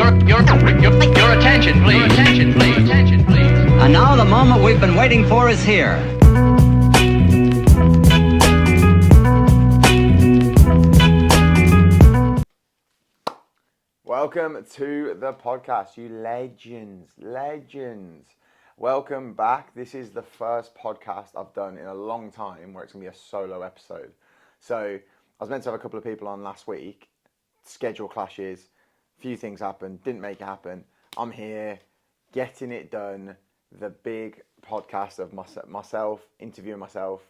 Your attention, please. Attention, please. And now the moment we've been waiting for is here. Welcome to the podcast, you legends. Welcome back. This is the first podcast I've done in a long time where it's going to be a solo episode. So I was meant to have a couple of people on last week. Schedule clashes, a few things happened, didn't make it happen. I'm here, getting it done. The big podcast of myself, interviewing myself.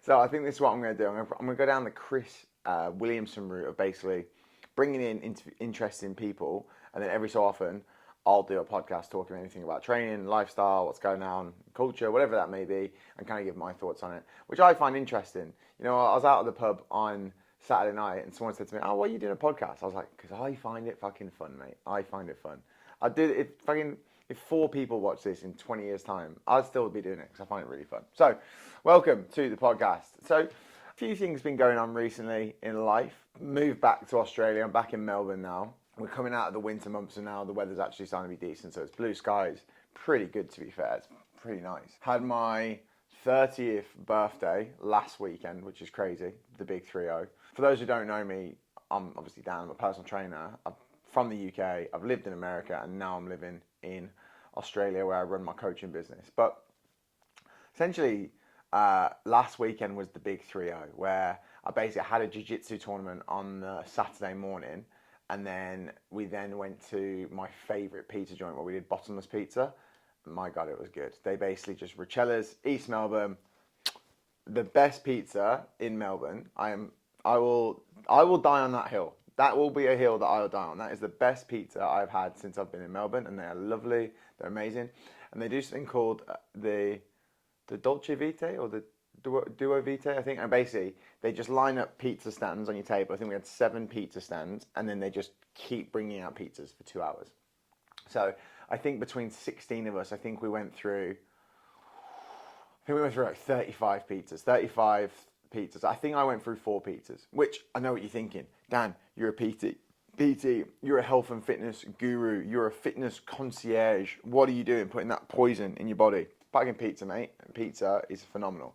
So I think this is what I'm going to do. I'm going to go down the Chris Williamson route of basically bringing in interesting people, and then every so often I'll do a podcast talking anything about training, lifestyle, what's going on, culture, whatever that may be, and kind of give my thoughts on it, which I find interesting. You know, I was out at the pub on Saturday night and someone said to me, "Oh, why are you doing a podcast?" I was like, "Because I find it fucking fun, mate. I find it fun. I did it fucking, if 4 people watch this in 20 years time, I'd still be doing it because I find it really fun." So, welcome to the podcast. So, a few things been going on recently in life. Moved back to Australia. I'm back in Melbourne now. We're coming out of the winter months and now the weather's actually starting to be decent. So it's blue skies. Pretty good, to be fair. It's pretty nice. Had my 30th birthday last weekend, which is crazy. The big 3-0. For those who don't know me, I'm obviously Dan. I'm a personal trainer. I'm from the UK. I've lived in America and now I'm living in Australia where I run my coaching business. But essentially, last weekend was the big 3-0 where I basically had a jiu-jitsu tournament on the Saturday morning, and then we went to my favourite pizza joint where we did bottomless pizza. My God, it was good. They basically just Richella's, East Melbourne, the best pizza in Melbourne. I will die on that hill. That will be a hill that I will die on. That is the best pizza I've had since I've been in Melbourne, and they are lovely. They're amazing, and they do something called the Dolce Vita or the Duo Vita, I think. And basically, they just line up pizza stands on your table. I think we had 7 pizza stands, and then they just keep bringing out pizzas for 2 hours. So I think between 16 of us, I think we went through like 35 pizzas. I think I went through 4 pizzas, which I know what you're thinking. Dan, you're a PT, you're a health and fitness guru, you're a fitness concierge. What are you doing putting that poison in your body? Fucking pizza, mate. Pizza is phenomenal.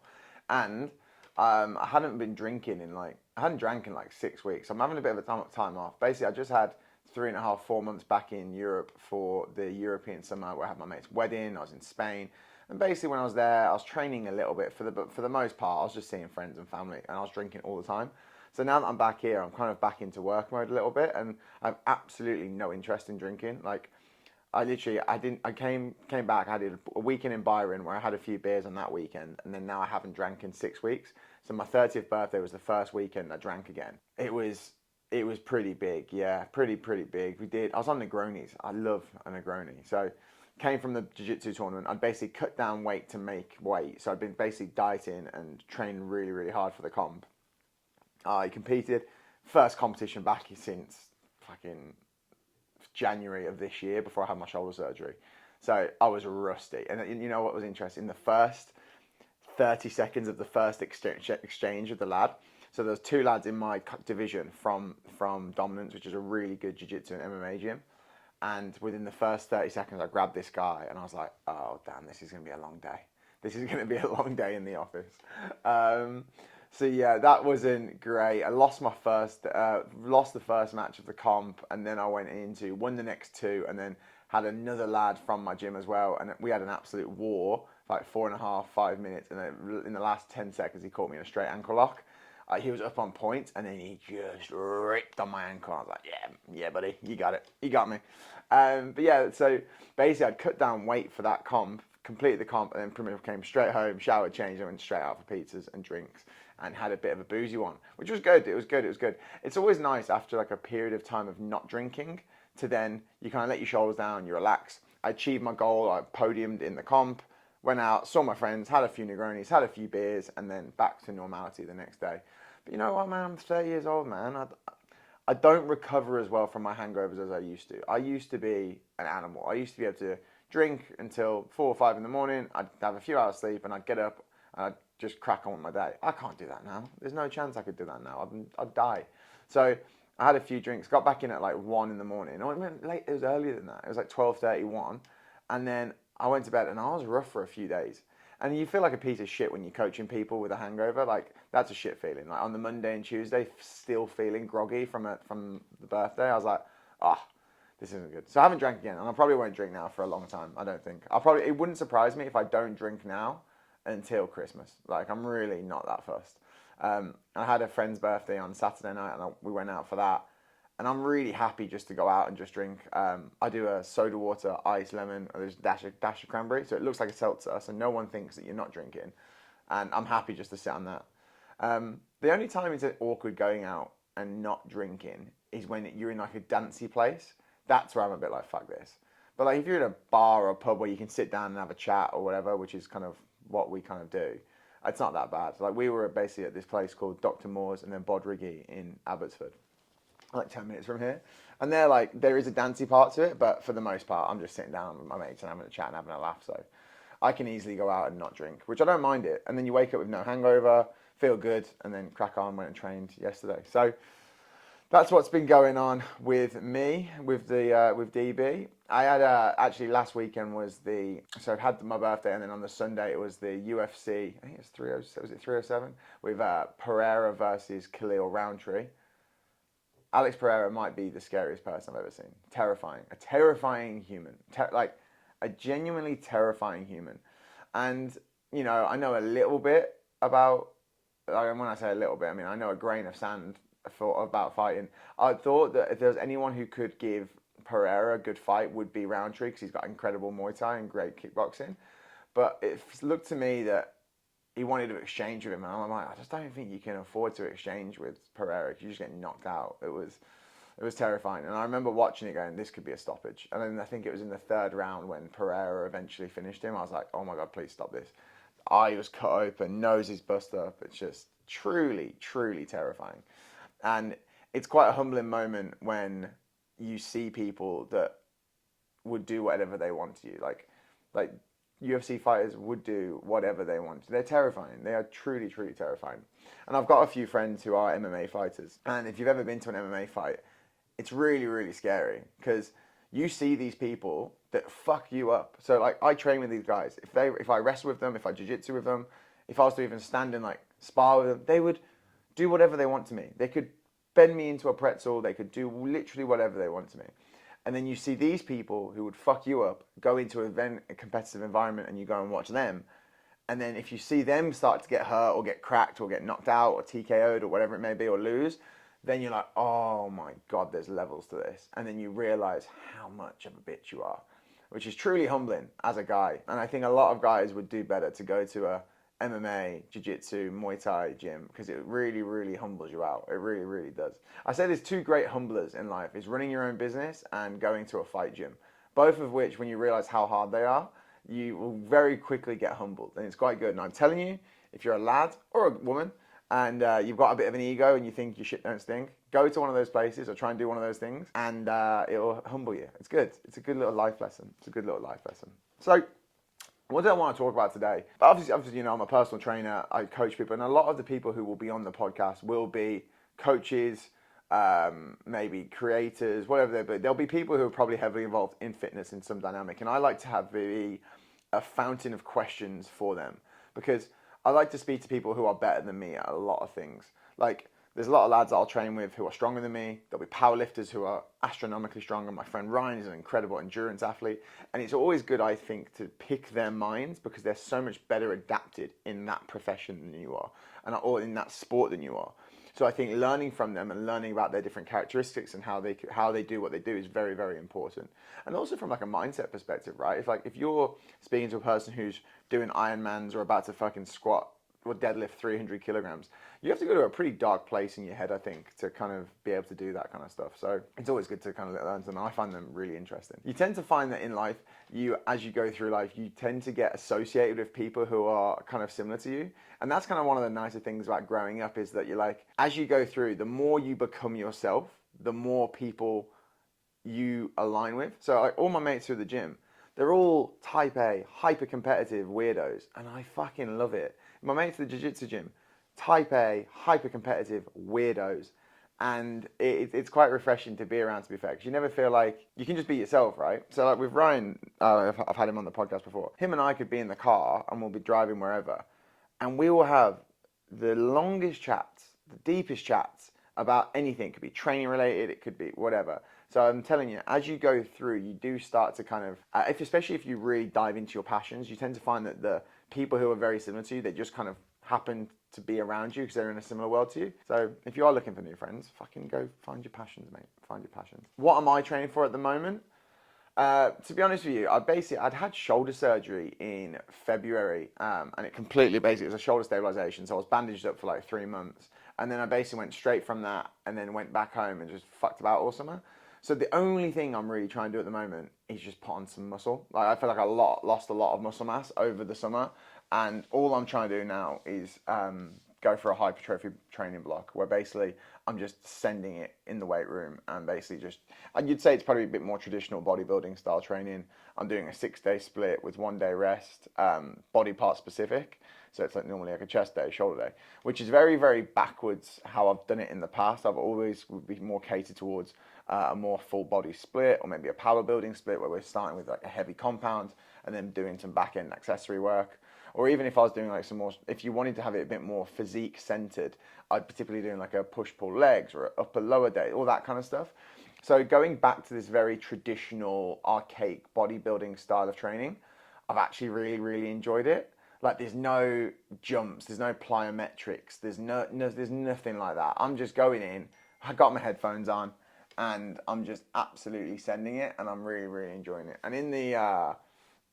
And I hadn't been drinking I hadn't drank in like 6 weeks. I'm having a bit of a time off. Basically, I just had 3.5, 4 months back in Europe for the European summer where I had my mate's wedding. I was in Spain. And basically when I was there, I was training a little bit. But for the most part, I was just seeing friends and family and I was drinking all the time. So now that I'm back here, I'm kind of back into work mode a little bit and I have absolutely no interest in drinking. Like, I came back, I did a weekend in Byron where I had a few beers on that weekend, and then now I haven't drank in 6 weeks. So my 30th birthday was the first weekend I drank again. It was pretty big, yeah, pretty big. I was on Negronis. I love a Negroni. So came from the jiu-jitsu tournament. I'd basically cut down weight to make weight. So I'd been basically dieting and training really, really hard for the comp. I competed, first competition back since fucking January of this year before I had my shoulder surgery. So I was rusty. And you know what was interesting? In the first 30 seconds of the first exchange with the lad, so there's 2 lads in my division from Dominance, which is a really good jiu-jitsu and MMA gym. And within the first 30 seconds, I grabbed this guy and I was like, oh, damn, this is going to be a long day. This is going to be a long day in the office. So yeah, that wasn't great. I lost the first match of the comp, and then I won the next 2, and then had another lad from my gym as well, and we had an absolute war, like 4.5, 5 minutes, and then in the last 10 seconds, he caught me in a straight ankle lock. He was up on point, and then he just ripped on my ankle. I was like, yeah, buddy, you got it, you got me. But yeah, so basically, I'd cut down weight for that comp, completed the comp, and then pretty much came straight home, showered, changed, and went straight out for pizzas and drinks. And had a bit of a boozy one, which was good. It was good. It's always nice after like a period of time of not drinking to then you kind of let your shoulders down, you relax. I achieved my goal. I podiumed in the comp, went out, saw my friends, had a few Negronis, had a few beers, and then back to normality the next day. But you know what, man? I'm 30 years old, man. I don't recover as well from my hangovers as I used to. I used to be an animal. I used to be able to drink until 4 or 5 in the morning. I'd have a few hours sleep, and I'd get up and I'd just crack on with my day. I can't do that now. There's no chance I could do that now. I'd die. So I had a few drinks, got back in at like 1 in the morning. No, it went late. It was earlier than that. It was like 12:31, and then I went to bed and I was rough for a few days. And you feel like a piece of shit when you're coaching people with a hangover. Like that's a shit feeling. Like on the Monday and Tuesday, still feeling groggy from the birthday. I was like, this isn't good. So I haven't drank again, and I probably won't drink now for a long time. I don't think. It wouldn't surprise me if I don't drink now until Christmas. Like I'm really not that fussed. I had a friend's birthday on Saturday night, and we went out for that. And I'm really happy just to go out and just drink. I do a soda water, ice, lemon, or there's a dash of cranberry. So it looks like a seltzer, so no one thinks that you're not drinking. And I'm happy just to sit on that. The only time it's awkward going out and not drinking is when you're in like a dancey place. That's where I'm a bit like, fuck this. But like if you're in a bar or a pub where you can sit down and have a chat or whatever, which is kind of what we kind of do, it's not that bad. Like we were basically at this place called Dr. Moore's and then Bodrigi in Abbotsford, like 10 minutes from here. And they're like, there is a dancey part to it, but for the most part, I'm just sitting down with my mates and having a chat and having a laugh. So I can easily go out and not drink, which I don't mind it. And then you wake up with no hangover, feel good, and then crack on. Went and trained yesterday. So that's what's been going on with me, with DB. I had actually last weekend so I've had my birthday, and then on the Sunday it was the UFC. I think it was 307. Was it 307 with Pereira versus Khalil Roundtree. Alex Pereira might be the scariest person I've ever seen. Terrifying, a terrifying human, like a genuinely terrifying human. And you know, I know a little bit about. When I say a little bit, I mean I know a grain of sand about fighting. I thought that if there was anyone who could give Pereira a good fight, would be Roundtree, because he's got incredible Muay Thai and great kickboxing. But it looked to me that he wanted to exchange with him, and I'm like, I just don't think you can afford to exchange with Pereira. You just get knocked out. It was terrifying, and I remember watching it going, this could be a stoppage. And then I think it was in the third round when Pereira eventually finished him. I was like, oh my god, please stop this. Eye was cut open, nose is bust up. It's just truly, truly terrifying. And it's quite a humbling moment when you see people that would do whatever they want to you. Like UFC fighters would do whatever they want to. They're terrifying. They are truly, truly terrifying. And I've got a few friends who are MMA fighters. And if you've ever been to an MMA fight, it's really, really scary, because you see these people that fuck you up. So like I train with these guys. If I wrestle with them, if I jiu-jitsu with them, if I was to even stand and like spar with them, they would do whatever they want to me. They could bend me into a pretzel. They could do literally whatever they want to me. And then you see these people who would fuck you up, go into a competitive environment, and you go and watch them. And then if you see them start to get hurt or get cracked or get knocked out or TKO'd or whatever it may be, or lose, then you're like, oh my God, there's levels to this. And then you realize how much of a bitch you are, which is truly humbling as a guy. And I think a lot of guys would do better to go to a MMA, Jiu-Jitsu, Muay Thai gym, because it really, really humbles you out. It really, really does. I say there's two great humblers in life, is running your own business and going to a fight gym. Both of which, when you realize how hard they are, you will very quickly get humbled. And it's quite good. And I'm telling you, if you're a lad or a woman and you've got a bit of an ego and you think your shit don't stink, go to one of those places or try and do one of those things, and it will humble you. It's good. It's a good little life lesson. It's a good little life lesson. So, what do I want to talk about today? Obviously, you know, I'm a personal trainer. I coach people, and a lot of the people who will be on the podcast will be coaches, maybe creators, whatever they're. But there'll be people who are probably heavily involved in fitness in some dynamic, and I like to have a fountain of questions for them, because I like to speak to people who are better than me at a lot of things. Like, there's a lot of lads I'll train with who are stronger than me. There'll be powerlifters who are astronomically stronger. My friend Ryan is an incredible endurance athlete. And it's always good, I think, to pick their minds, because they're so much better adapted in that profession than you are, or in that sport than you are. So I think learning from them and learning about their different characteristics and how they do what they do is very, very important. And also from like a mindset perspective, right? If you're speaking to a person who's doing Ironmans or about to fucking squat or deadlift 300 kilograms, you have to go to a pretty dark place in your head, I think, to kind of be able to do that kind of stuff. So it's always good to kind of learn them. I find them really interesting. You tend to find that in life, as you go through life, you tend to get associated with people who are kind of similar to you. And that's kind of one of the nicer things about growing up, is that you're like, as you go through, the more you become yourself, the more people you align with. So like all my mates through the gym, they're all type A, hyper competitive weirdos, and I fucking love it. My mates at the jiu-jitsu gym, type A, hyper competitive weirdos, And it's quite refreshing to be around, to be fair, because you never feel like you can just be yourself, right? So like with Ryan, I've had him on the podcast before. Him and I could be in the car and we'll be driving wherever, and we will have the longest chats, the deepest chats about anything. It could be training related, it could be whatever. So I'm telling you, as you go through, you do start to kind of, especially if you really dive into your passions, you tend to find that the people who are very similar to you, they just kind of happen to be around you because they're in a similar world to you. So if you are looking for new friends, fucking go find your passions, mate. Find your passions. What am I training for at the moment? To be honest with you, I'd had shoulder surgery in February, and it completely basically it was a shoulder stabilization. So I was bandaged up for like 3 months, and then I basically went straight from that, and then went back home and just fucked about all summer. So the only thing I'm really trying to do at the moment is just put on some muscle. Like I feel like I lost a lot of muscle mass over the summer, and all I'm trying to do now is go for a hypertrophy training block where basically I'm just sending it in the weight room and basically just, you'd say it's probably a bit more traditional bodybuilding style training. I'm doing a 6-day split with 1 day rest, body part specific. So it's like normally like a chest day, shoulder day, which is very, very backwards how I've done it in the past. I've always would be more catered towards a more full body split, or maybe a power building split where we're starting with like a heavy compound and then doing some back end accessory work. Or even if I was doing like some more, if you wanted to have it a bit more physique centered, I'd particularly doing like a push pull legs or upper lower day, all that kind of stuff. So going back to this very traditional archaic bodybuilding style of training, I've actually really, really enjoyed it. Like there's no jumps, there's no plyometrics, there's nothing like that. I'm just going in, I got my headphones on, and I'm just absolutely sending it, and I'm really, really enjoying it. And in the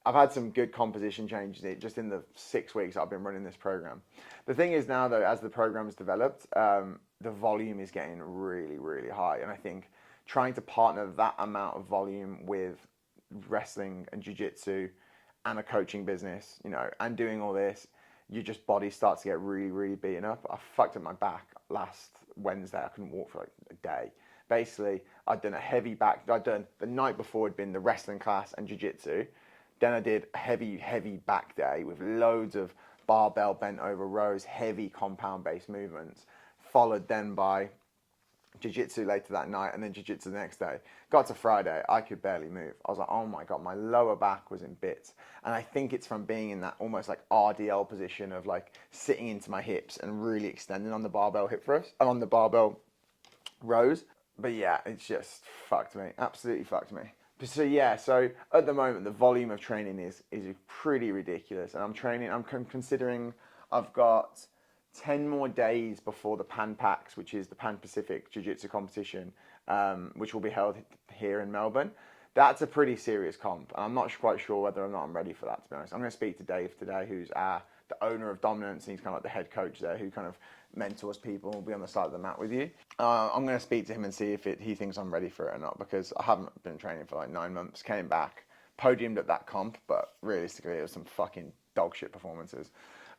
I've had some good composition changes just in the 6 weeks I've been running this program. The thing is now though, as the program's developed, the volume is getting really, really high. And I think trying to partner that amount of volume with wrestling and jiu-jitsu and a coaching business, and doing all this, your just body starts to get really, really beaten up. I fucked up my back last Wednesday. I couldn't walk for like a day. Basically, I'd done a heavy back. The night before had been the wrestling class and jiu-jitsu. Then I did a heavy, heavy back day with loads of barbell bent over rows, heavy compound-based movements, followed then by jiu-jitsu later that night, and then jiu-jitsu the next day. Got to Friday, I could barely move. I was like, oh my God, my lower back was in bits. And I think it's from being in that almost like RDL position of like sitting into my hips and really extending on the barbell hip thrust, on the barbell rows. But yeah, it's just fucked me, absolutely fucked me. So yeah, so at the moment the volume of training is pretty ridiculous, and I'm considering I've got 10 more days before the Pan Pacs, which is the Pan Pacific Jiu-Jitsu competition, which will be held here in Melbourne. That's a pretty serious comp, and I'm not quite sure whether or not I'm ready for that, to be honest. I'm going to speak to Dave today, who's the owner of Dominance, and he's kind of like the head coach there, who kind of mentors people and will be on the side of the mat with you. I'm going to speak to him and see if he thinks I'm ready for it or not, because I haven't been training for like 9 months, came back, podiumed at that comp, but realistically it was some fucking dog shit performances,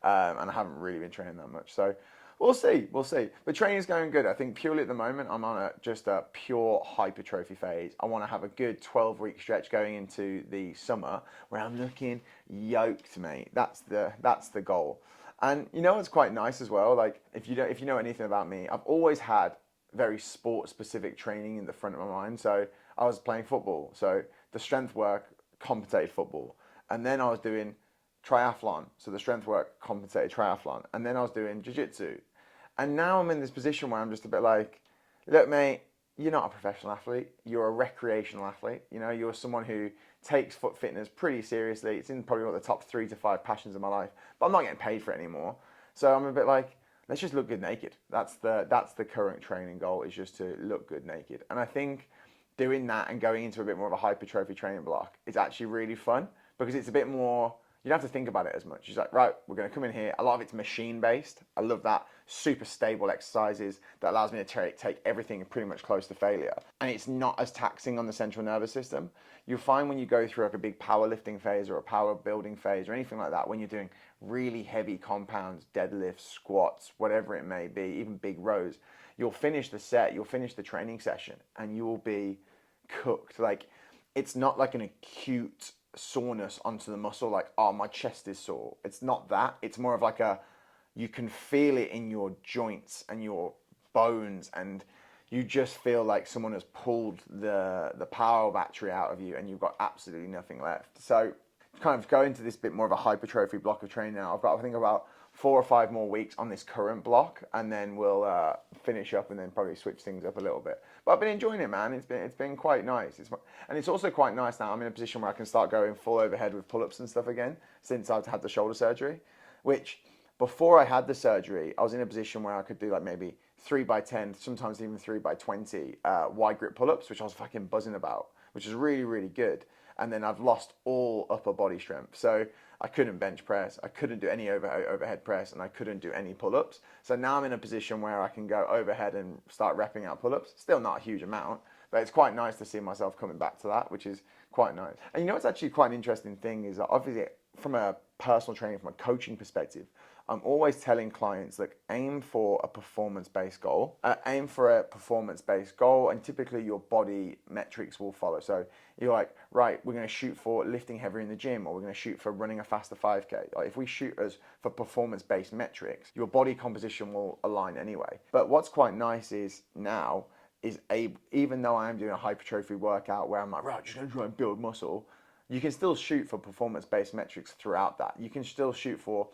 and I haven't really been training that much. So we'll see. But training's going good. I think purely at the moment I'm on just a pure hypertrophy phase. I want to have a good 12-week stretch going into the summer where I'm looking yoked, mate. That's the goal. And you know what's quite nice as well? Like if you know anything about me, I've always had very sport-specific training in the front of my mind. So I was playing football, so the strength work compensated football, and then I was doing triathlon, so the strength work compensated triathlon, and then I was doing jiu-jitsu, and now I'm in this position where I'm just a bit like, look, mate, you're not a professional athlete, you're a recreational athlete. You're someone who takes foot fitness pretty seriously. It's in probably one of the top 3 to 5 passions of my life, but I'm not getting paid for it anymore. So I'm a bit like, let's just look good naked. That's the current training goal, is just to look good naked. And I think doing that and going into a bit more of a hypertrophy training block is actually really fun, because it's a bit more, you don't have to think about it as much. It's like, right, we're going to come in here. A lot of it's machine based. I love that. Super stable exercises that allows me to take everything pretty much close to failure. And it's not as taxing on the central nervous system. You'll find when you go through like a big powerlifting phase or a power building phase or anything like that, when you're doing really heavy compounds, deadlifts, squats, whatever it may be, even big rows, you'll finish the set, you'll finish the training session, and you will be cooked. Like, it's not like an acute soreness onto the muscle, like, oh, my chest is sore. It's not that. It's more of like you can feel it in your joints and your bones, and you just feel like someone has pulled the power battery out of you and you've got absolutely nothing left. So kind of go into this bit more of a hypertrophy block of training now. I've got, I think, about 4 or 5 more weeks on this current block, and then we'll finish up and then probably switch things up a little bit. But I've been enjoying it, man. It's been quite nice. And it's also quite nice now. I'm in a position where I can start going full overhead with pull-ups and stuff again since I've had the shoulder surgery, which before I had the surgery, I was in a position where I could do like maybe 3x10, sometimes even 3x20 wide grip pull-ups, which I was fucking buzzing about, which is really, really good. And then I've lost all upper body strength. So I couldn't bench press, I couldn't do any overhead press, and I couldn't do any pull-ups. So now I'm in a position where I can go overhead and start repping out pull-ups. Still not a huge amount, but it's quite nice to see myself coming back to that, which is quite nice. And you know what's actually quite an interesting thing is that obviously from a personal training, from a coaching perspective, I'm always telling clients, look, aim for a performance-based goal. Aim for a performance-based goal, and typically your body metrics will follow. So you're like, right, we're going to shoot for lifting heavier in the gym, or we're going to shoot for running a faster 5K. Like if we shoot as for performance-based metrics, your body composition will align anyway. But what's quite nice is now, even though I am doing a hypertrophy workout where I'm like, right, just going to try and build muscle, you can still shoot for performance-based metrics throughout that. You can still shoot for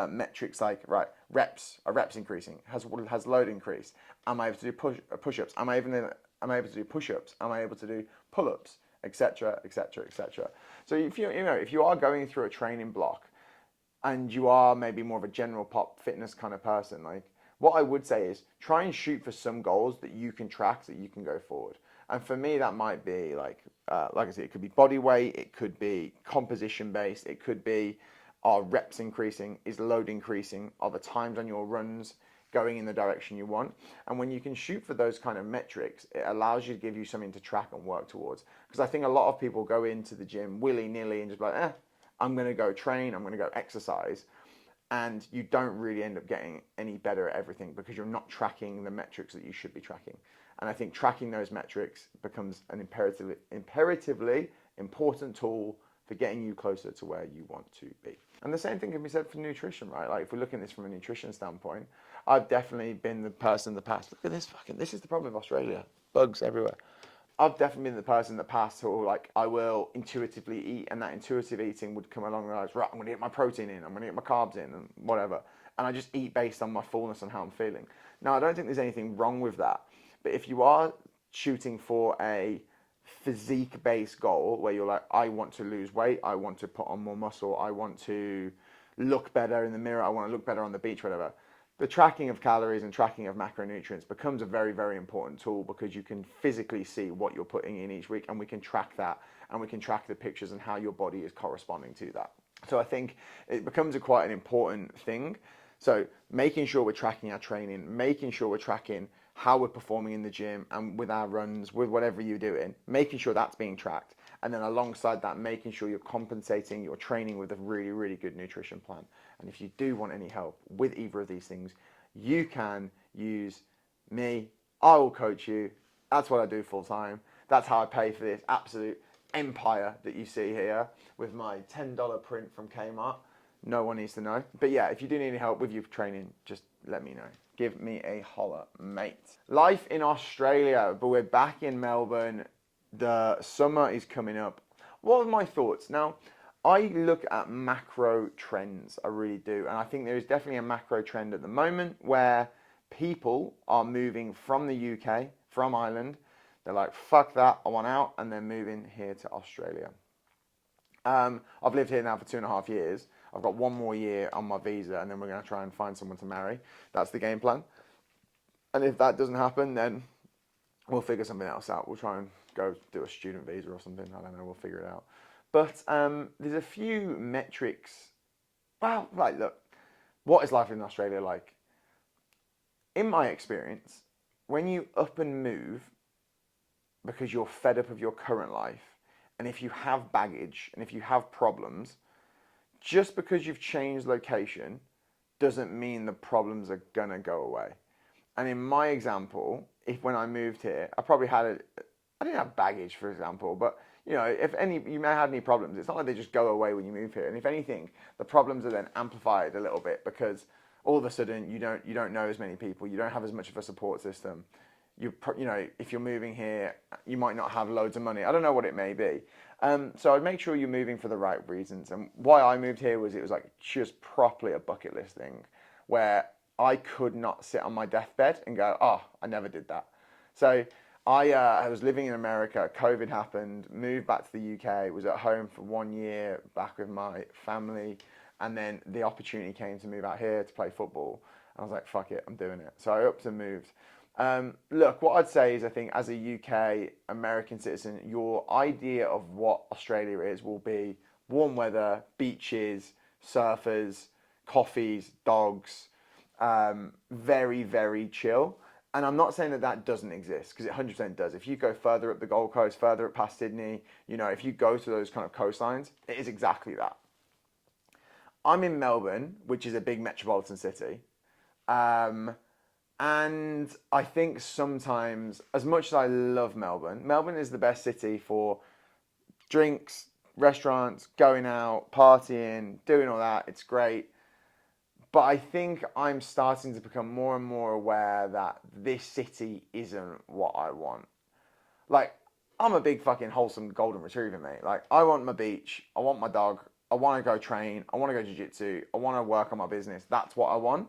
metrics like, right, are reps increasing? Has load increased? Am I able to do push-ups? Am I able to do push-ups? Am I able to do pull-ups? Etc. Etc. Etc. So if you are going through a training block and you are maybe more of a general pop fitness kind of person, like what I would say is try and shoot for some goals that you can track, that you can go forward. And for me, that might be like I said, it could be body weight, it could be composition based, it could be are reps increasing, is load increasing, are the times on your runs going in the direction you want. And when you can shoot for those kind of metrics, it allows you to give you something to track and work towards. Because I think a lot of people go into the gym willy-nilly and just be like, I'm going to go train, I'm going to go exercise. And you don't really end up getting any better at everything because you're not tracking the metrics that you should be tracking. And I think tracking those metrics becomes an imperatively important tool for getting you closer to where you want to be. And the same thing can be said for nutrition, right? Like if we're looking at this from a nutrition standpoint, I've definitely been the person in the past. Look at this this is the problem with Australia. Bugs everywhere. I've definitely been the person in the past who, like, I will intuitively eat, and that intuitive eating would come along and I was, right, I'm going to get my protein in, I'm going to get my carbs in, and whatever. And I just eat based on my fullness and how I'm feeling. Now, I don't think there's anything wrong with that. But if you are shooting for a physique-based goal where you're like, I want to lose weight, I want to put on more muscle, I want to look better in the mirror, I want to look better on the beach, whatever, the tracking of calories and tracking of macronutrients becomes a very, very important tool because you can physically see what you're putting in each week, and we can track that, and we can track the pictures and how your body is corresponding to that. So I think it becomes quite an important thing. So making sure we're tracking our training, making sure we're tracking how we're performing in the gym and with our runs, with whatever you're doing, making sure that's being tracked. And then alongside that, making sure you're compensating your training with a really, really good nutrition plan. And if you do want any help with either of these things, you can use me. I will coach you. That's what I do full time. That's how I pay for this absolute empire that you see here with my $10 print from Kmart. No one needs to know. But yeah, if you do need any help with your training, just let me know. Give me a holler, mate. Life in Australia, but we're back in Melbourne. The summer is coming up. What are my thoughts? Now, I look at macro trends, I really do. And I think there is definitely a macro trend at the moment where people are moving from the UK, from Ireland. They're like, fuck that, I want out. And they're moving here to Australia. I've lived here now for 2.5 years. I've got 1 more year on my visa, and then we're going to try and find someone to marry. That's the game plan. And if that doesn't happen, then we'll figure something else out. We'll try and go do a student visa or something. I don't know. We'll figure it out. But there's a few metrics. Well, right, look. What is life in Australia like? In my experience, when you up and move because you're fed up of your current life, and if you have baggage, and if you have problems, just because you've changed location doesn't mean the problems are gonna go away. And in my example, if when I moved here, I didn't have baggage, for example, but you know, you may have any problems, it's not like they just go away when you move here. And if anything, the problems are then amplified a little bit because all of a sudden you don't know as many people, you don't have as much of a support system. if you're moving here, you might not have loads of money. I don't know what it may be. So I'd make sure you're moving for the right reasons. And why I moved here was it was like just properly a bucket list thing where I could not sit on my deathbed and go, oh, I never did that. So I was living in America, COVID happened, moved back to the UK, was at home for 1 year back with my family, and then the opportunity came to move out here to play football. And I was like, fuck it, I'm doing it. So I upped and moved. Look, what I'd say is I think as a UK American citizen, your idea of what Australia is will be warm weather, beaches, surfers, coffees, dogs, very, very chill. And I'm not saying that that doesn't exist, because it 100% does. If you go further up the Gold Coast, further up past Sydney, if you go to those kind of coastlines, it is exactly that. I'm in Melbourne, which is a big metropolitan city. And I think sometimes, as much as I love Melbourne, Melbourne is the best city for drinks, restaurants, going out, partying, doing all that. It's great. But I think I'm starting to become more and more aware that this city isn't what I want. Like, I'm a big fucking wholesome golden retriever, mate. Like, I want my beach. I want my dog. I want to go train. I want to go jiu-jitsu. I want to work on my business. That's what I want.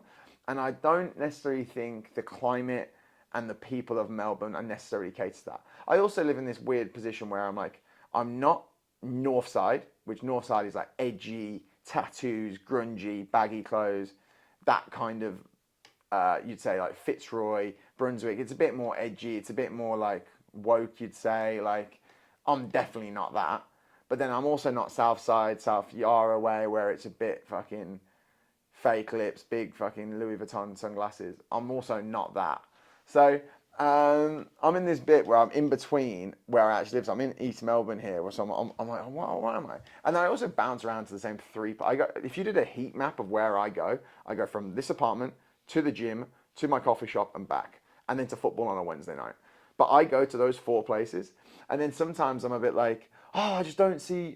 And I don't necessarily think the climate and the people of Melbourne are necessarily catered to that. I also live in this weird position where I'm not north side, which north side is like edgy, tattoos, grungy, baggy clothes, that kind of, you'd say like Fitzroy, Brunswick. It's a bit more edgy. It's a bit more like woke, you'd say. Like, I'm definitely not that. But then I'm also not south side, South Yarra way, where it's a bit fucking fake lips, big fucking Louis Vuitton sunglasses. I'm also not that. So I'm in this bit where I'm in between where I actually live. So I'm in East Melbourne here, so I'm like, what am I? And then I also bounce around to the same three. If you did a heat map of where I go from this apartment to the gym, to my coffee shop and back, and then to football on a Wednesday night. But I go to those 4 places, and then sometimes I'm a bit like, oh, I don't see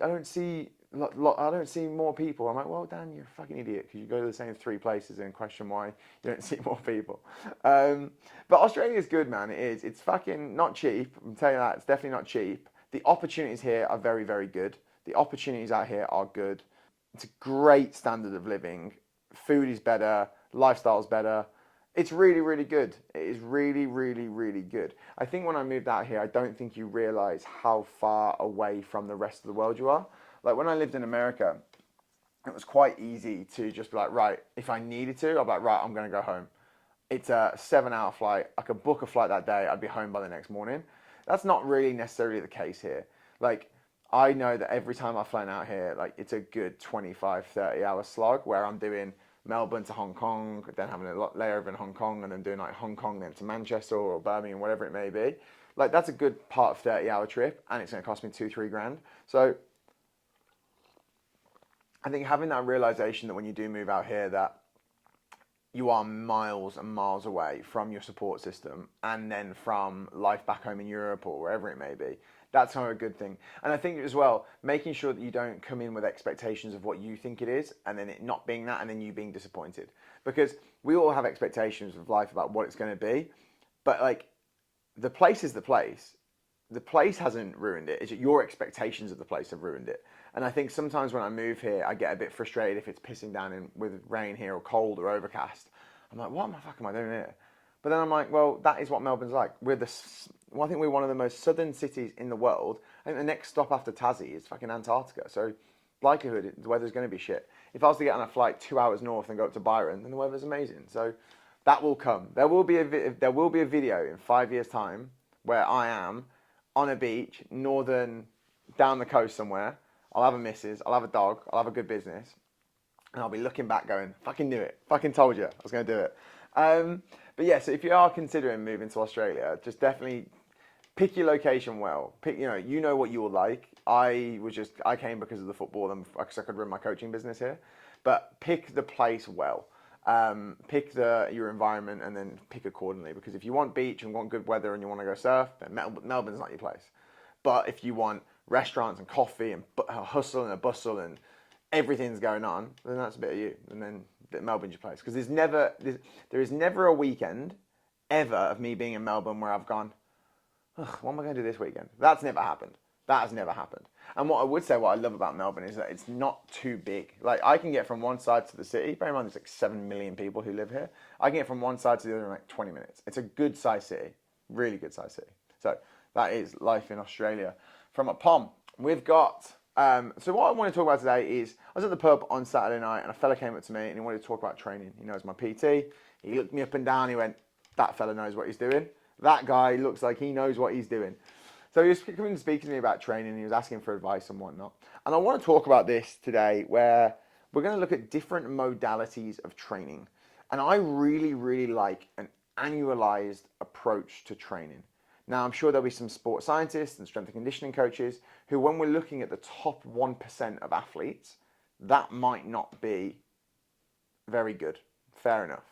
more people. I'm like, well, Dan, you're a fucking idiot because you go to the same 3 places and question why you don't see more people. But Australia is good, man. It is. It's fucking not cheap. I'm telling you that. It's definitely not cheap. The opportunities here are very, very good. The opportunities out here are good. It's a great standard of living. Food is better. Lifestyle's better. It's really, really good. It is really, really, really good. I think when I moved out here, I don't think you realise how far away from the rest of the world you are. Like when I lived in America, it was quite easy to just be like, right, if I needed to, I'd be like, right, I'm going to go home. It's a 7-hour flight. I could book a flight that day. I'd be home by the next morning. That's not really necessarily the case here. Like, I know that every time I've flown out here, like it's a good 25, 30-hour slog where I'm doing Melbourne to Hong Kong, then having a layover in Hong Kong, and then doing like Hong Kong then to Manchester or Birmingham, whatever it may be. Like that's a good part of 30-hour trip, and it's going to cost me 2-3 grand. So I think having that realization that when you do move out here that you are miles and miles away from your support system and then from life back home in Europe or wherever it may be, that's kind of a good thing. And I think as well, making sure that you don't come in with expectations of what you think it is and then it not being that and then you being disappointed. Because we all have expectations of life about what it's going to be. But like, the place is the place. The place hasn't ruined it. It's your expectations of the place have ruined it. And I think sometimes when I move here, I get a bit frustrated if it's pissing down with rain here or cold or overcast. I'm like, what the fuck am I doing here? But then I'm like, well, that is what Melbourne's like. I think we're one of the most southern cities in the world. I think the next stop after Tassie is fucking Antarctica. So likelihood the weather's going to be shit. If I was to get on a flight 2 hours north and go up to Byron, then the weather's amazing. So that will come. There will be a video in 5 years' time where I am on a beach, northern, down the coast somewhere. I'll have a missus, I'll have a dog, I'll have a good business. And I'll be looking back going, fucking knew it. Fucking told you I was going to do it. But yeah, so if you are considering moving to Australia, just definitely pick your location well. You know what you will like. I came because of the football and because I could run my coaching business here. But pick the place well. Pick your environment and then pick accordingly. Because if you want beach and want good weather and you want to go surf, then Melbourne's not your place. But if you want restaurants and coffee and a hustle and a bustle and everything's going on, then that's a bit of you. And then Melbourne's your place. Because there is never a weekend ever of me being in Melbourne where I've gone, ugh, what am I going to do this weekend? That's never happened. That has never happened. And what I would say, what I love about Melbourne is that it's not too big. Like, I can get from one side to the city. Bear in mind, there's like 7 million people who live here. I can get from one side to the other in like 20 minutes. It's a good sized city. Really good sized city. So that is life in Australia. From a POM, we've got... so what I want to talk about today is, I was at the pub on Saturday night and a fella came up to me and he wanted to talk about training. He knows my PT. He looked me up and down. He went, that fella knows what he's doing. That guy looks like he knows what he's doing. So he was coming to speak to me about training. He was asking for advice and whatnot. And I want to talk about this today, where we're going to look at different modalities of training. And I really, really like an annualized approach to training. Now, I'm sure there'll be some sports scientists and strength and conditioning coaches who, when we're looking at the top 1% of athletes, that might not be very good. Fair enough.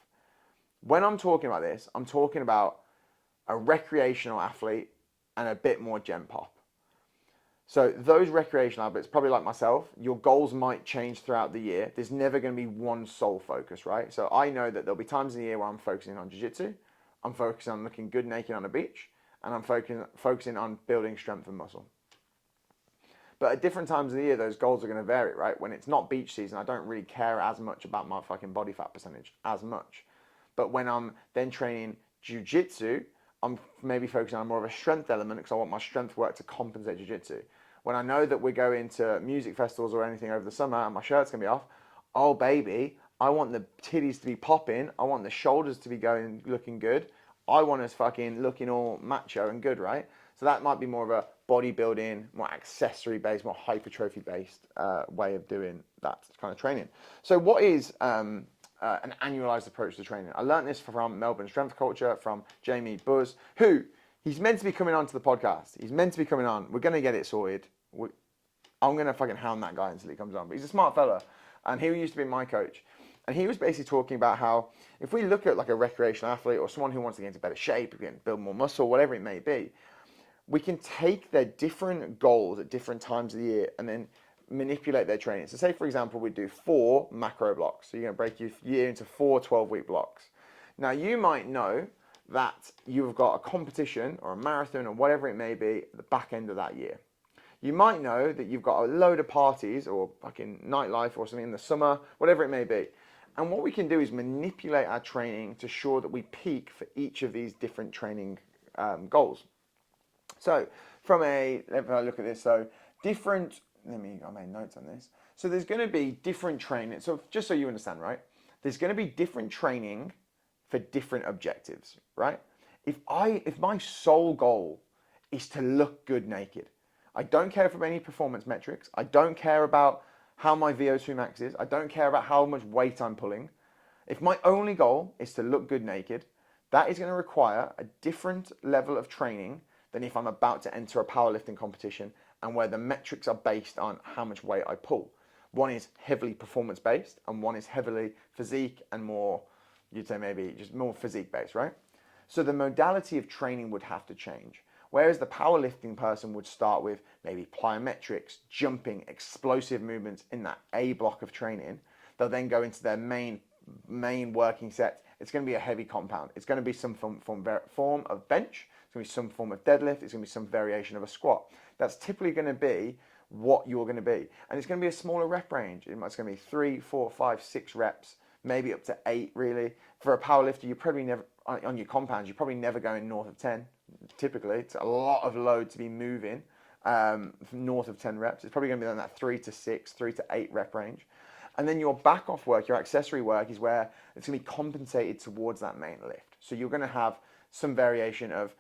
When I'm talking about this, I'm talking about a recreational athlete and a bit more gen pop. So those recreational athletes, probably like myself, your goals might change throughout the year. There's never going to be one sole focus, right? So I know that there'll be times in the year where I'm focusing on jiu-jitsu, I'm focusing on looking good naked on a beach, and I'm focusing on building strength and muscle. But at different times of the year, those goals are going to vary, right? When it's not beach season, I don't really care as much about my fucking body fat percentage as much. But when I'm then training jiu-jitsu, I'm maybe focusing on more of a strength element because I want my strength work to compensate jiu-jitsu. When I know that we're going to music festivals or anything over the summer and my shirt's going to be off, oh baby, I want the titties to be popping. I want the shoulders to be going, looking good. I want us fucking looking all macho and good, right? So that might be more of a bodybuilding, more accessory based, more hypertrophy based way of doing that kind of training. So what is an annualized approach to training? I learned this from Melbourne Strength Culture, from Jamie Buzz, who he's meant to be coming on to the podcast. He's meant to be coming on. We're going to get it sorted. I'm going to fucking hound that guy until he comes on. But he's a smart fella. And he used to be my coach. And he was basically talking about how if we look at like a recreational athlete or someone who wants to get into better shape, build more muscle, whatever it may be, we can take their different goals at different times of the year and then manipulate their training. So say, for example, we do 4 macro blocks. So you're going to break your year into 4 12-week blocks. Now, you might know that you've got a competition or a marathon or whatever it may be at the back end of that year. You might know that you've got a load of parties or fucking nightlife or something in the summer, whatever it may be. And what we can do is manipulate our training to ensure that we peak for each of these different training goals. So if I look at this, so different, I made notes on this. So there's going to be different training. So just so you understand, right? There's going to be different training for different objectives, right? If my sole goal is to look good naked, I don't care for any performance metrics. I don't care about how my VO2 max is. I don't care about how much weight I'm pulling. If my only goal is to look good naked, that is going to require a different level of training than if I'm about to enter a powerlifting competition and where the metrics are based on how much weight I pull. One is heavily performance based and one is heavily physique and more, you'd say maybe just more physique based, right? So the modality of training would have to change. Whereas the powerlifting person would start with maybe plyometrics, jumping, explosive movements in that A block of training, they'll then go into their main working set. It's going to be a heavy compound. It's going to be some form of bench. It's going to be some form of deadlift. It's going to be some variation of a squat. That's typically going to be what you're going to be. And it's going to be a smaller rep range. It's going to be 3, 4, 5, 6 reps, maybe up to 8 really. For a powerlifter, you probably never, on your compounds, you're probably never going north of 10. Typically, it's a lot of load to be moving north of 10 reps. It's probably going to be in that 3 to 6, 3 to 8 rep range. And then your back off work, your accessory work is where it's going to be compensated towards that main lift. So you're going to have some variation of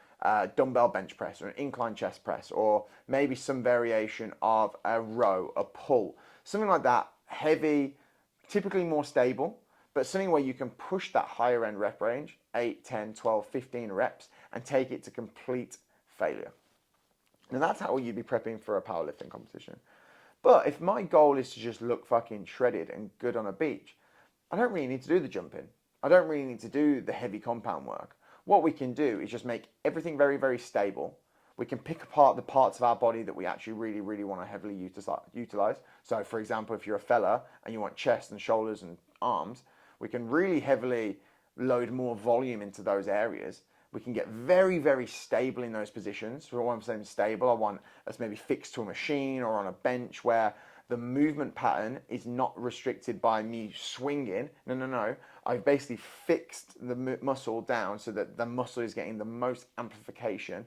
dumbbell bench press or an incline chest press, or maybe some variation of a row, a pull, something like that, heavy, typically more stable, but something where you can push that higher end rep range, 8, 10, 12, 15 reps, and take it to complete failure. Now that's how you'd be prepping for a powerlifting competition. But if my goal is to just look fucking shredded and good on a beach, I don't really need to do the jumping. I don't really need to do the heavy compound work. What we can do is just make everything very, very stable. We can pick apart the parts of our body that we actually really, really want to heavily utilize. So for example, if you're a fella and you want chest and shoulders and arms, we can really heavily load more volume into those areas. We can get very, very stable in those positions. So when I'm saying stable, I want us maybe fixed to a machine or on a bench where the movement pattern is not restricted by me swinging. No. I've basically fixed the muscle down so that the muscle is getting the most amplification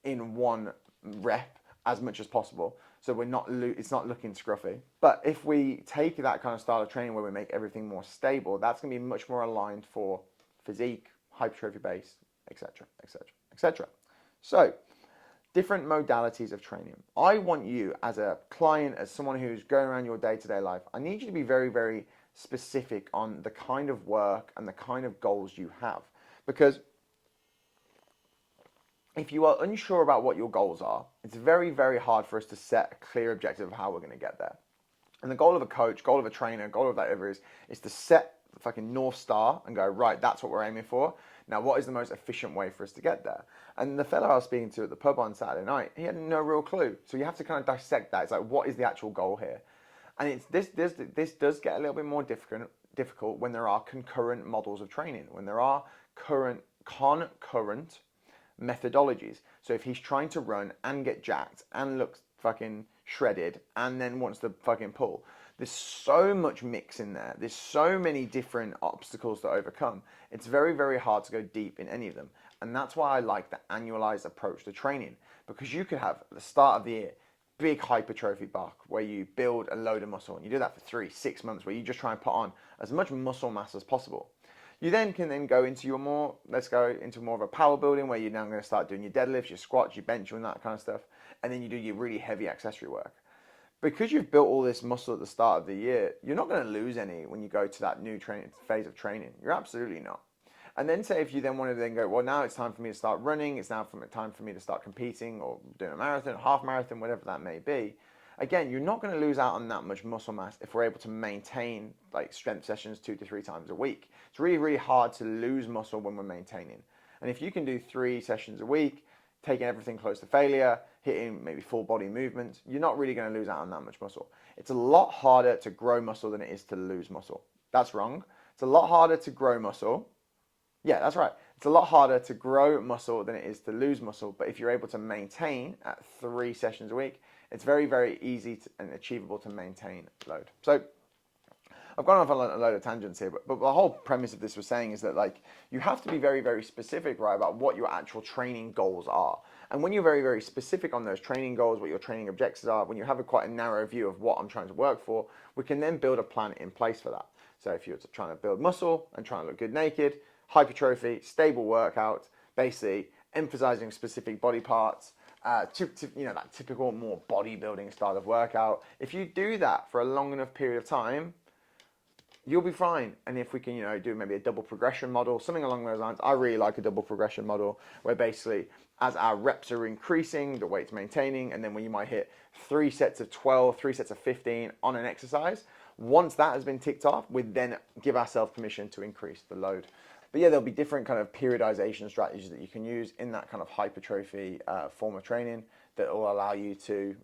in one rep as much as possible. So it's not looking scruffy. But if we take that kind of style of training where we make everything more stable, that's going to be much more aligned for physique, hypertrophy based, etc., etc., etc. So, different modalities of training. I want you as a client, as someone who's going around your day-to-day life, I need you to be very, very specific on the kind of work and the kind of goals you have. Because if you are unsure about what your goals are, it's very, very hard for us to set a clear objective of how we're going to get there. And the goal of a coach, goal of a trainer, goal of whatever is to set the fucking North Star and go, right, that's what we're aiming for. Now, what is the most efficient way for us to get there? And the fellow I was speaking to at the pub on Saturday night, he had no real clue. So you have to kind of dissect that. It's like, what is the actual goal here? And this does get a little bit more difficult when there are concurrent models of training, when there are concurrent methodologies. So if he's trying to run and get jacked and look fucking shredded and then wants to fucking pull, there's so much mix in there. There's so many different obstacles to overcome. It's very, very hard to go deep in any of them. And that's why I like the annualized approach to training, because you could have at the start of the year, big hypertrophy bulk where you build a load of muscle, and you do that for 3-6 months where you just try and put on as much muscle mass as possible. You then can go into let's go into more of a power building where you're now going to start doing your deadlifts, your squats, your bench, and that kind of stuff. And then you do your really heavy accessory work. Because you've built all this muscle at the start of the year, you're not going to lose any when you go to that new phase of training. You're absolutely not. And then say if you then want to then go, well, now it's time for me to start running. It's now time for me to start competing or doing a marathon, half marathon, whatever that may be. Again, you're not going to lose out on that much muscle mass if we're able to maintain like strength sessions 2 to 3 times a week. It's really, really hard to lose muscle when we're maintaining. And if you can do 3 sessions a week, taking everything close to failure, hitting maybe full body movements, you're not really going to lose out on that much muscle. It's a lot harder to grow muscle than it is to lose muscle. That's wrong. It's a lot harder to grow muscle. Yeah, that's right. It's a lot harder to grow muscle than it is to lose muscle. But if you're able to maintain at 3 sessions a week, it's very, very easy and achievable to maintain load. So I've gone off on a load of tangents here, but the whole premise of this was saying is that like you have to be very, very specific, right, about what your actual training goals are. And when you're very, very specific on those training goals, what your training objectives are, when you have quite a narrow view of what I'm trying to work for, we can then build a plan in place for that. So if you're trying to build muscle and trying to look good naked, hypertrophy, stable workout, basically emphasizing specific body parts, that typical more bodybuilding style of workout. If you do that for a long enough period of time, you'll be fine. And if we can, do maybe a double progression model, something along those lines. I really like a double progression model where basically as our reps are increasing, the weight's maintaining, and then when you might hit 3 sets of 12, 3 sets of 15 on an exercise, once that has been ticked off, we then give ourselves permission to increase the load. But yeah, there'll be different kind of periodization strategies that you can use in that kind of hypertrophy form of training that will allow you to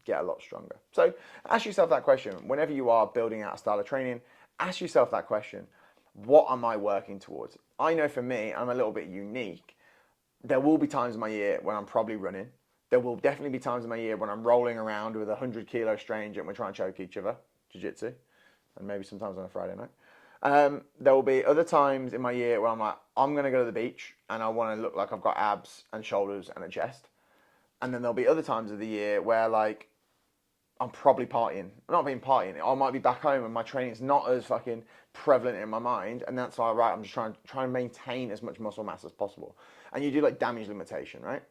get a lot stronger. So ask yourself that question. Whenever you are building out a style of training, ask yourself that question. What am I working towards? I know for me, I'm a little bit unique. There will be times in my year when I'm probably running. There will definitely be times in my year when I'm rolling around with a 100-kilo stranger and we're trying to choke each other, jiu-jitsu, and maybe sometimes on a Friday night. There will be other times in my year where I'm like, I'm going to go to the beach and I want to look like I've got abs and shoulders and a chest. And then there'll be other times of the year where like I'm probably partying. I'm not being partying. I might be back home and my training's not as fucking prevalent in my mind. And that's why, right, I'm just trying to maintain as much muscle mass as possible. And you do like damage limitation, right?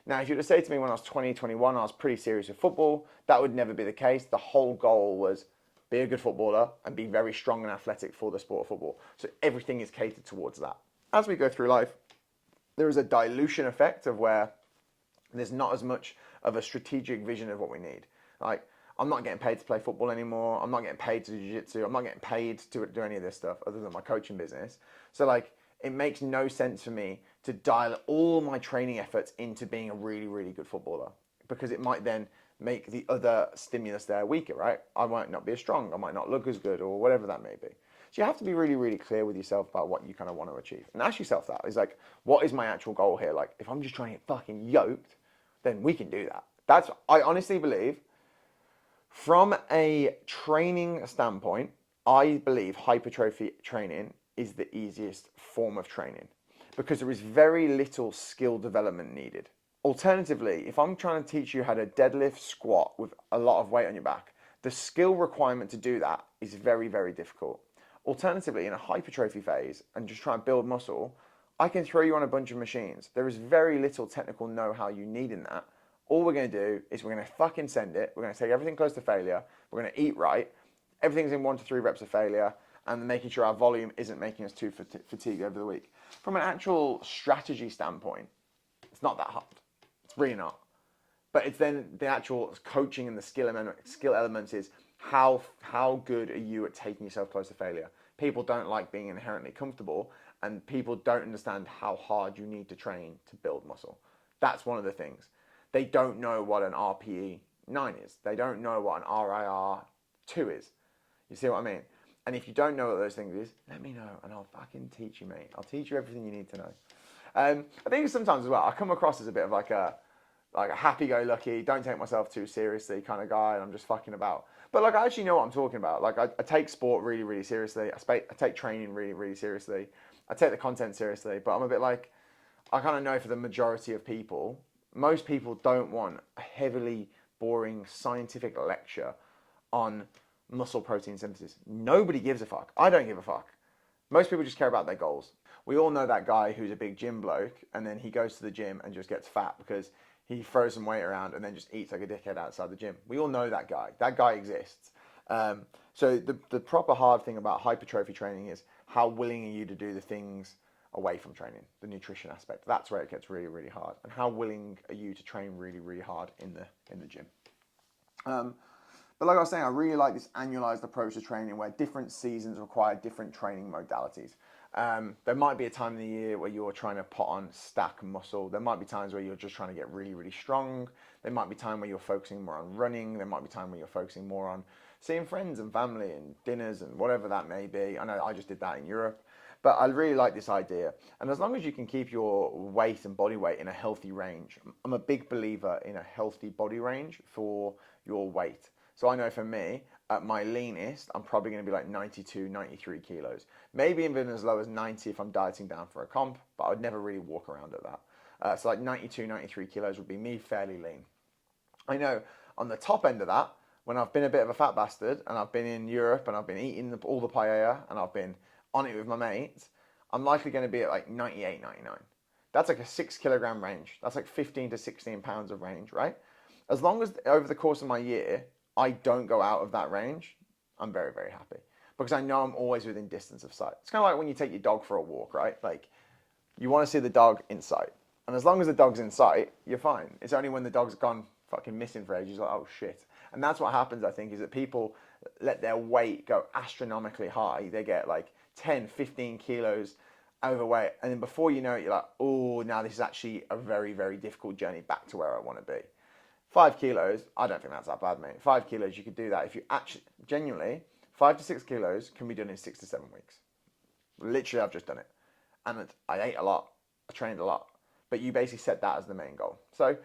Now, if you were to say to me when I was 20, 21, I was pretty serious with football, that would never be the case. The whole goal was be a good footballer and be very strong and athletic for the sport of football. So everything is catered towards that. As we go through life, there is a dilution effect of where there's not as much of a strategic vision of what we need. Like, I'm not getting paid to play football anymore. I'm not getting paid to do jiu-jitsu. I'm not getting paid to do any of this stuff other than my coaching business. So like, it makes no sense for me to dial all my training efforts into being a really, really good footballer, because it might then make the other stimulus there weaker, right? I might not be as strong. I might not look as good or whatever that may be. So you have to be really, really clear with yourself about what you kind of want to achieve. And ask yourself that. Is like, what is my actual goal here? Like, if I'm just trying to get fucking yoked, then we can do that. I honestly believe, from a training standpoint, I believe hypertrophy training is the easiest form of training because there is very little skill development needed. Alternatively, if I'm trying to teach you how to deadlift, squat with a lot of weight on your back, the skill requirement to do that is very, very difficult. Alternatively, in a hypertrophy phase and just try and build muscle, I can throw you on a bunch of machines. There is very little technical know-how you need in that. All we're going to do is we're going to fucking send it. We're going to take everything close to failure. We're going to eat right. Everything's in 1 to 3 reps of failure, and making sure our volume isn't making us too fatigued over the week. From an actual strategy standpoint, it's not that hard. It's really not. But it's then the actual coaching and the skill elements is how good are you at taking yourself close to failure? People don't like being inherently comfortable, and people don't understand how hard you need to train to build muscle. That's one of the things. They don't know what an RPE 9 is. They don't know what an RIR 2 is. You see what I mean? And if you don't know what those things is, let me know and I'll fucking teach you, mate. I'll teach you everything you need to know. I think sometimes as well, I come across as a bit of like a happy-go-lucky, don't take myself too seriously kind of guy, and I'm just fucking about. But like, I actually know what I'm talking about. Like, I take sport really, really seriously. I take training really, really seriously. I take the content seriously, but I'm a bit like, I kind of know for the majority of people, most people don't want a heavily boring scientific lecture on muscle protein synthesis. Nobody gives a fuck. I don't give a fuck. Most people just care about their goals. We all know that guy who's a big gym bloke and then he goes to the gym and just gets fat because he throws some weight around and then just eats like a dickhead outside the gym. We all know that guy. That guy exists. So the proper hard thing about hypertrophy training is how willing are you to do the things away from training, the nutrition aspect. That's where it gets really, really hard. And how willing are you to train really, really hard in the gym? But like I was saying, I really like this annualized approach to training where different seasons require different training modalities. There might be a time in the year where you're trying to put on stack muscle. There might be times where you're just trying to get really, really strong. There might be time where you're focusing more on running. There might be time where you're focusing more on seeing friends and family and dinners and whatever that may be. I know I just did that in Europe. But I really like this idea. And as long as you can keep your weight and body weight in a healthy range, I'm a big believer in a healthy body range for your weight. So I know for me, at my leanest, I'm probably going to be like 92, 93 kilos. Maybe even as low as 90 if I'm dieting down for a comp, but I would never really walk around at that. So like 92, 93 kilos would be me fairly lean. I know on the top end of that, when I've been a bit of a fat bastard and I've been in Europe and I've been eating all the paella and I've been on it with my mates, I'm likely going to be at like 98, 99. That's like a 6 kilogram range. That's like 15 to 16 pounds of range, right? As long as over the course of my year, I don't go out of that range, I'm very, very happy. Because I know I'm always within distance of sight. It's kind of like when you take your dog for a walk, right? Like, you want to see the dog in sight. And as long as the dog's in sight, you're fine. It's only when the dog's gone fucking missing for ages, like, oh shit. And that's what happens, I think, is that people let their weight go astronomically high. They get like 10, 15 kilos overweight. And then before you know it, you're like, oh, now this is actually a very, very difficult journey back to where I want to be. 5 kilos, I don't think that's that bad, mate. 5 kilos, you could do that if you actually, genuinely, 5 to 6 kilos can be done in 6 to 7 weeks. Literally, I've just done it. And I ate a lot, I trained a lot, but you basically set that as the main goal. So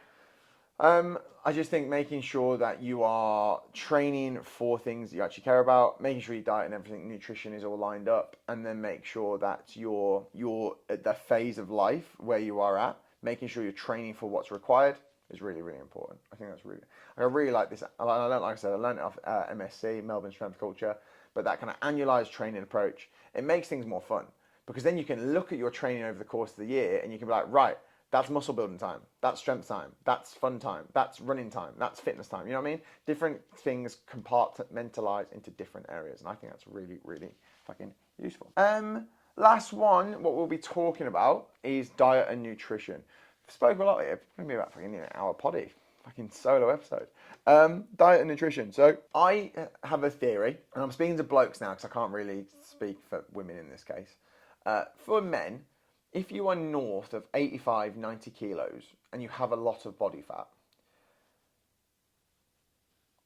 I just think making sure that you are training for things that you actually care about, making sure your diet and everything, nutrition is all lined up, and then make sure that you're at the phase of life where you are at, making sure you're training for what's required is really, really important. I think that's really, I really like this. I learned, like I said, I learned it off MSc, Melbourne Strength Culture, but that kind of annualized training approach, it makes things more fun because then you can look at your training over the course of the year and you can be like, right, that's muscle building time, that's strength time, that's fun time, that's running time, that's fitness time. You know what I mean? Different things compartmentalize into different areas, and I think that's really, really fucking useful. Last one, what we'll be talking about is diet and nutrition. Spoke a lot here. It's going to be about fucking an hour poddy. Fucking solo episode. Diet and nutrition. So I have a theory, and I'm speaking to blokes now because I can't really speak for women in this case. For men, if you are north of 85, 90 kilos and you have a lot of body fat,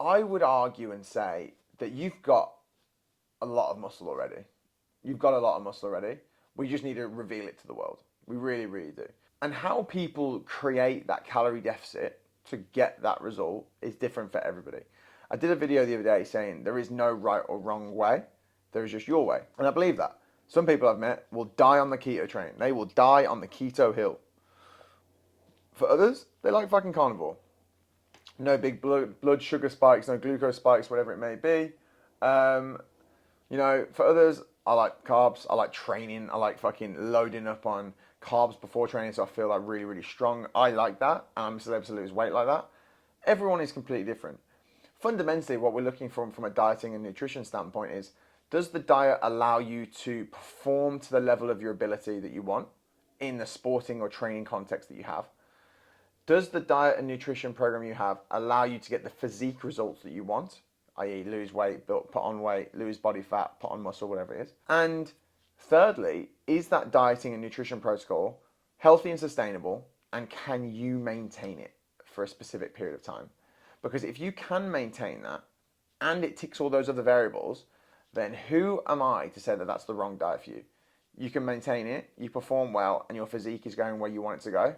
I would argue and say that you've got a lot of muscle already. You've got a lot of muscle already. We just need to reveal it to the world. We really, really do. And how people create that calorie deficit to get that result is different for everybody. I did a video the other day saying there is no right or wrong way. There is just your way. And I believe that. Some people I've met will die on the keto train. They will die on the keto hill. For others, they like fucking carnivore. No big blood sugar spikes, no glucose spikes, whatever it may be. You know, for others, I like carbs. I like training. I like fucking loading up on carbs before training so I feel like really, really strong. I like that. I'm still able to lose weight like that. Everyone is completely different. Fundamentally, what we're looking for from a dieting and nutrition standpoint is, does the diet allow you to perform to the level of your ability that you want in the sporting or training context that you have? Does the diet and nutrition program you have allow you to get the physique results that you want, i.e. lose weight, put on weight, lose body fat, put on muscle, whatever it is? And thirdly, is that dieting and nutrition protocol healthy and sustainable, and can you maintain it for a specific period of time? Because if you can maintain that and it ticks all those other variables, then who am I to say that that's the wrong diet for you? You can maintain it, you perform well, and your physique is going where you want it to go.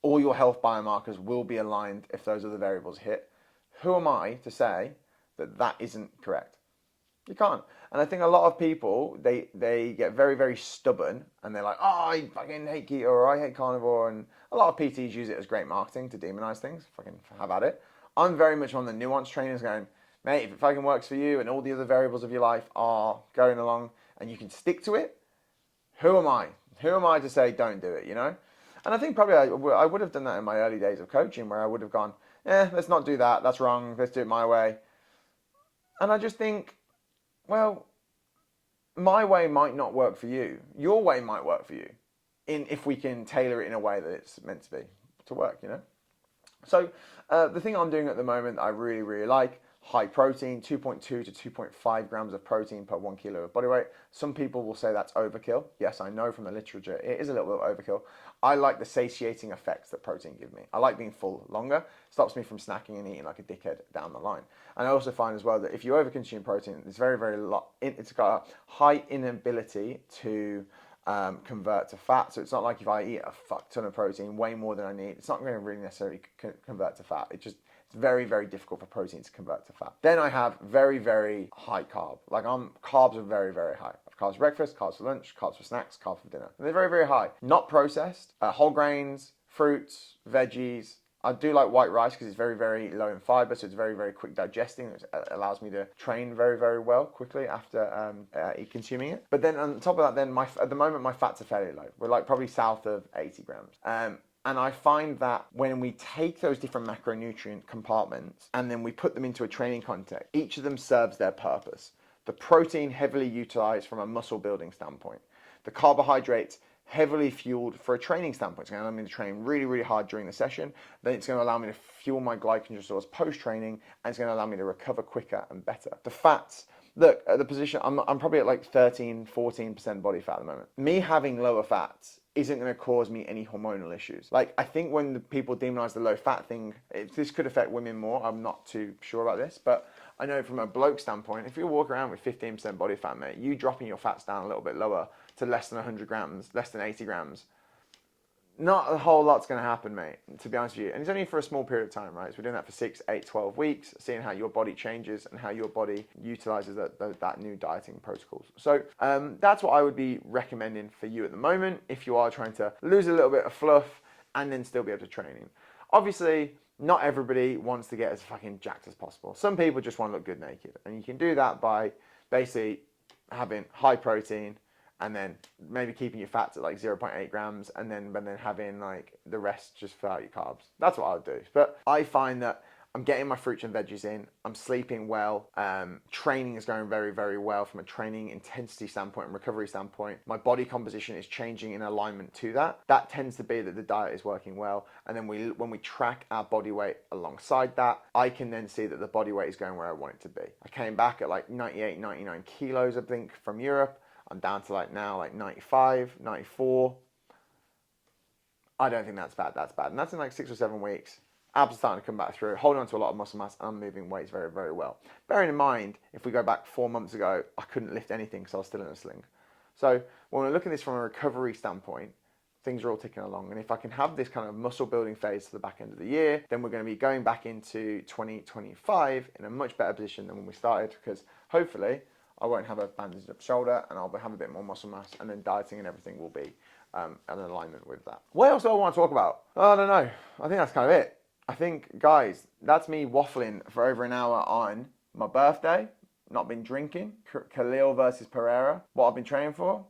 All your health biomarkers will be aligned if those other variables hit. Who am I to say that that isn't correct? You can't. And I think a lot of people, they get very, very stubborn and they're like, oh, I fucking hate keto or I hate carnivore. And a lot of PTs use it as great marketing to demonize things. Fucking have at it. I'm very much on the nuanced trainers going, mate, if it fucking works for you and all the other variables of your life are going along and you can stick to it, who am I? Who am I to say don't do it, you know? And I think probably I would have done that in my early days of coaching where I would have gone, let's not do that. That's wrong. Let's do it my way. And I just think, well, my way might not work for you. Your way might work for you if we can tailor it in a way that it's meant to be, to work, you know? So the thing I'm doing at the moment I really, really like, high protein, 2.2 to 2.5 grams of protein per 1 kilo of body weight. Some people will say that's overkill. Yes, I know from the literature it is a little bit overkill. I like the satiating effects that protein gives me. I like being full longer. Stops me from snacking and eating like a dickhead down the line. And I also find as well that if you overconsume protein, it's it's got a high inability to convert to fat. So it's not like if I eat a fuck ton of protein, way more than I need, it's not going to really necessarily convert to fat. It's very, very difficult for protein to convert to fat. Then I have very, very high carb. Like carbs are very, very high. I have carbs for breakfast, carbs for lunch, carbs for snacks, carbs for dinner. And they're very, very high. Not processed, whole grains, fruits, veggies. I do like white rice because it's very, very low in fiber, so it's very, very quick digesting. It allows me to train very, very well quickly after consuming it. But then on top of that, then at the moment my fats are fairly low. We're like probably south of 80 grams. And I find that when we take those different macronutrient compartments and then we put them into a training context, each of them serves their purpose. The protein heavily utilized from a muscle building standpoint. The carbohydrates heavily fueled for a training standpoint. It's going to allow me to train really, really hard during the session. Then it's going to allow me to fuel my glycogen stores post-training, and it's going to allow me to recover quicker and better. The fats, look, at the position, I'm probably at like 13, 14% body fat at the moment. Me having lower fats isn't going to cause me any hormonal issues. Like, I think when the people demonize the low fat thing, this could affect women more. I'm not too sure about this, but I know from a bloke standpoint, if you walk around with 15% body fat, mate, you dropping your fats down a little bit lower to less than 100 grams, less than 80 grams, not a whole lot's going to happen, mate, to be honest with you. And it's only for a small period of time, right? So we're doing that for 6, 8, 12 weeks, seeing how your body changes and how your body utilizes that new dieting protocols. So that's what I would be recommending for you at the moment if you are trying to lose a little bit of fluff and then still be able to train. Obviously, not everybody wants to get as fucking jacked as possible. Some people just want to look good naked. And you can do that by basically having high protein, and then maybe keeping your fats at like 0.8 grams and then having like the rest just fill out your carbs. That's what I would do. But I find that I'm getting my fruits and veggies in, I'm sleeping well, training is going very, very well from a training intensity standpoint and recovery standpoint. My body composition is changing in alignment to that. That tends to be that the diet is working well. And then when we track our body weight alongside that, I can then see that the body weight is going where I want it to be. I came back at like 98, 99 kilos, I think, from Europe. I'm down to like now like 95, 94. I don't think that's bad. And that's in like 6 or 7 weeks. abs are starting to come back through, holding on to a lot of muscle mass, and I'm moving weights very, very well. Bearing in mind, if we go back 4 months ago, I couldn't lift anything because I was still in a sling. So when we're looking at this from a recovery standpoint, things are all ticking along. And if I can have this kind of muscle building phase to the back end of the year, then we're going to be going back into 2025 in a much better position than when we started, because hopefully I won't have a bandaged up shoulder and I'll have a bit more muscle mass, and then dieting and everything will be in alignment with that. What else do I want to talk about? I don't know. I think that's kind of it. I think, guys, that's me waffling for over an hour on my birthday, not been drinking, Khalil versus Pereira, what I've been training for,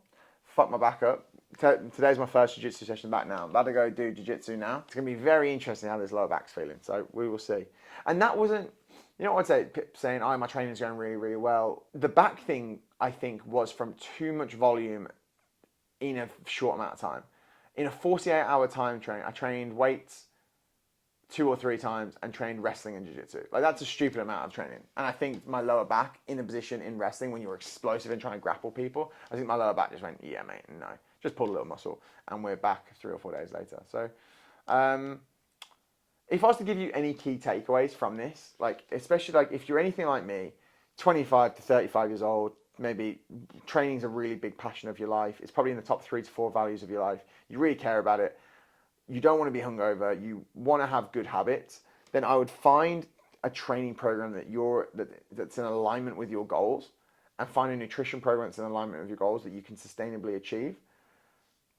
fuck my back up. Today's my first jiu-jitsu session back now. I'm about to go do jiu-jitsu now. It's going to be very interesting how this lower back's feeling, so we will see. And that wasn't, you know what I'd say, saying, oh, my training's going really, really well. The back thing, I think, was from too much volume in a short amount of time. In a 48-hour time training, I trained weights 2 or 3 times and trained wrestling and jiu-jitsu. Like, that's a stupid amount of training. And I think my lower back, in a position in wrestling when you're explosive and trying to grapple people, I think my lower back just went, yeah, mate, no. Just pulled a little muscle, and we're back 3 or 4 days later. So, if I was to give you any key takeaways from this, like, especially like if you're anything like me, 25 to 35 years old, maybe training's a really big passion of your life. It's probably in the top 3 to 4 values of your life. You really care about it. You don't want to be hungover. You want to have good habits. Then I would find a training program that's in alignment with your goals, and find a nutrition program that's in alignment with your goals that you can sustainably achieve.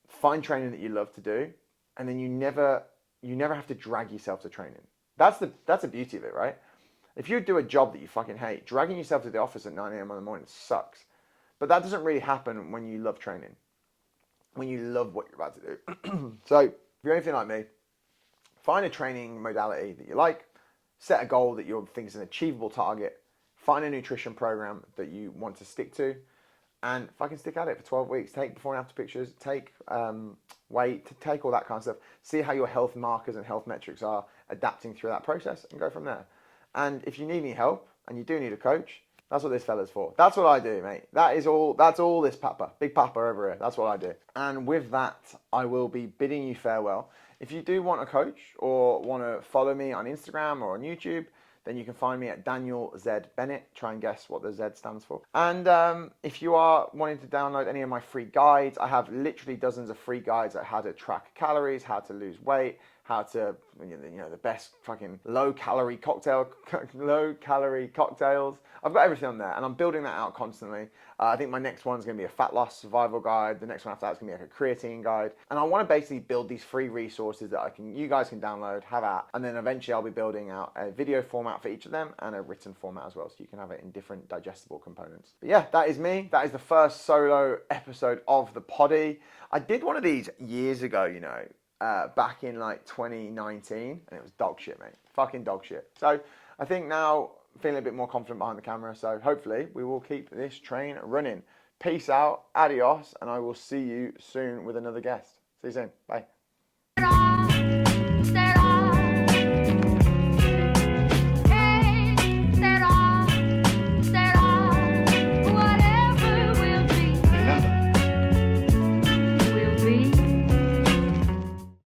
Find training that you love to do, and then you never have to drag yourself to training. That's the beauty of it, right? If you do a job that you fucking hate, dragging yourself to the office at 9 a.m. in the morning sucks. But that doesn't really happen when you love training, when you love what you're about to do. So if you're anything like me, find a training modality that you like, set a goal that you think is an achievable target, find a nutrition program that you want to stick to, and fucking stick at it for 12 weeks. Take before and after pictures, take weight, take all that kind of stuff. See how your health markers and health metrics are adapting through that process, and go from there. And if you need any help, and you do need a coach, that's what this fella's for. That's what I do, mate. That's all this papa. Big papa over here. That's what I do. And with that, I will be bidding you farewell. If you do want a coach or want to follow me on Instagram or on YouTube, then you can find me at Daniel Z Bennett. Try and guess what the Z stands for. And if you are wanting to download any of my free guides, I have literally dozens of free guides on how to track calories, how to lose weight, how to, the best fucking low calorie cocktails. I've got everything on there, and I'm building that out constantly. I think my next one's going to be a fat loss survival guide. The next one after that is going to be like a creatine guide. And I want to basically build these free resources that you guys can download, have at, and then eventually I'll be building out a video format for each of them and a written format as well, so you can have it in different digestible components. But yeah, that is me. That is the first solo episode of the poddy. I did one of these years ago, back in like 2019, and it was dog shit, mate. Fucking dog shit. So I think now feeling a bit more confident behind the camera, so hopefully we will keep this train running. Peace out, adios, and I will see you soon with another guest. See you soon. Bye.